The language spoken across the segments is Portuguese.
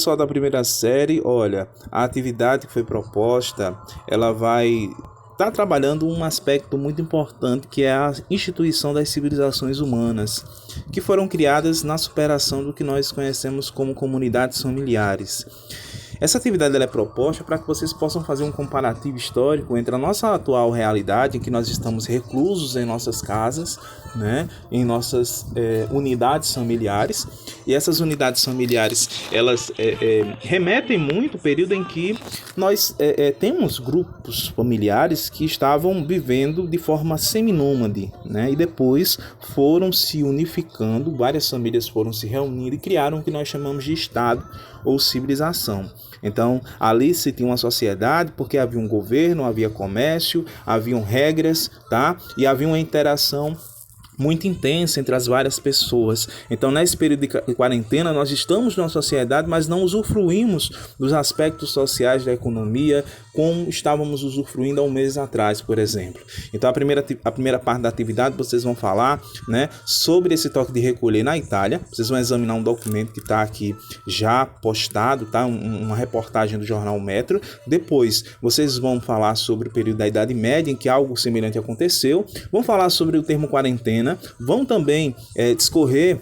pessoal da primeira série, olha, a atividade que foi proposta, ela vai estar trabalhando um aspecto muito importante, que é a instituição das civilizações humanas, que foram criadas na superação do que nós conhecemos como comunidades familiares. Essa atividade ela é proposta para que vocês possam fazer um comparativo histórico entre a nossa atual realidade, em que nós estamos reclusos em nossas casas, né, em nossas unidades familiares, e essas unidades familiares elas remetem muito ao período em que nós temos grupos familiares que estavam vivendo de forma seminômade, né, e depois foram se unificando, várias famílias foram se reunindo e criaram o que nós chamamos de Estado ou civilização. Então, ali se tinha uma sociedade porque havia um governo, havia comércio, haviam regras, tá? E havia uma interação muito intensa entre as várias pessoas. Então, nesse período de quarentena, nós estamos numa sociedade, mas não usufruímos dos aspectos sociais da economia como estávamos usufruindo há um mês atrás, por exemplo. Então, a primeira parte da atividade, vocês vão falar, né, sobre esse toque de recolher na Itália. Vocês vão examinar um documento que está aqui já postado, tá? Uma reportagem do jornal Metro. Depois, vocês vão falar sobre o período da Idade Média, em que algo semelhante aconteceu. Vão falar sobre o termo quarentena. Vão também discorrer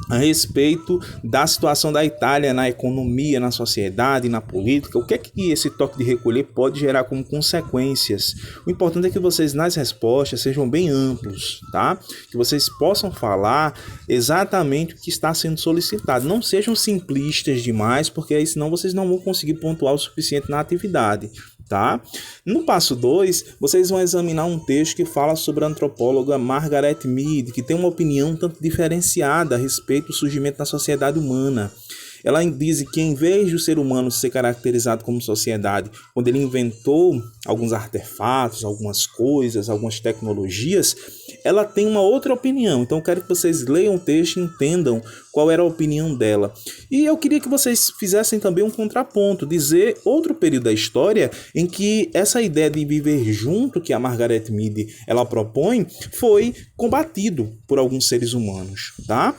a respeito da situação da Itália na economia, na sociedade, na política. O que é que esse toque de recolher pode gerar como consequências? O importante é que vocês nas respostas sejam bem amplos, tá? Que vocês possam falar exatamente o que está sendo solicitado. Não sejam simplistas demais, porque aí senão vocês não vão conseguir pontuar o suficiente na atividade. Tá? No passo 2, vocês vão examinar um texto que fala sobre a antropóloga Margaret Mead, que tem uma opinião tanto diferenciada a respeito do surgimento da sociedade humana. Ela diz que em vez de o ser humano ser caracterizado como sociedade, quando ele inventou alguns artefatos, algumas coisas, algumas tecnologias, ela tem uma outra opinião. Então eu quero que vocês leiam o texto e entendam qual era a opinião dela. E eu queria que vocês fizessem também um contraponto, dizer outro período da história em que essa ideia de viver junto, que a Margaret Mead ela propõe, foi combatido por alguns seres humanos, tá?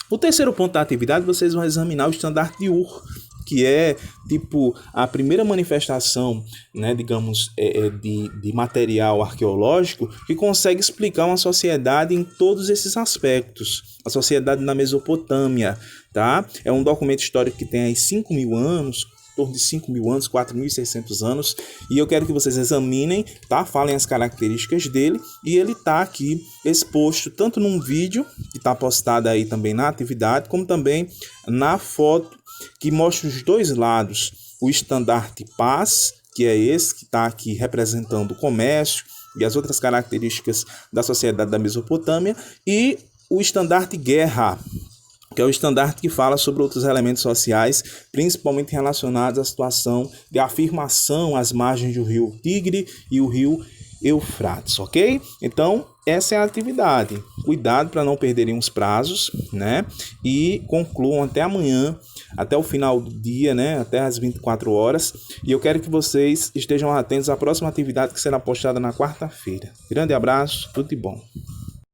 O terceiro ponto da atividade, vocês vão examinar o estandarte de Ur, que é tipo a primeira manifestação, né, digamos, de material arqueológico que consegue explicar uma sociedade em todos esses aspectos. A sociedade na Mesopotâmia, tá? É um documento histórico que tem aí 5.000 anos, em torno de 5.000 anos, 4.600 anos, e eu quero que vocês examinem, tá? Falem as características dele, e ele está aqui exposto tanto num vídeo, que está postado aí também na atividade, como também na foto, que mostra os dois lados, o estandarte paz, que é esse que está aqui representando o comércio e as outras características da sociedade da Mesopotâmia, e o estandarte guerra, que é o estandarte que fala sobre outros elementos sociais, principalmente relacionados à situação de afirmação às margens do rio Tigre e o rio Eufrates, ok? Então, essa é a atividade. Cuidado para não perderem os prazos, né? E concluam até amanhã, até o final do dia, né? Até as 24 horas. E eu quero que vocês estejam atentos à próxima atividade que será postada na quarta-feira. Grande abraço, tudo de bom.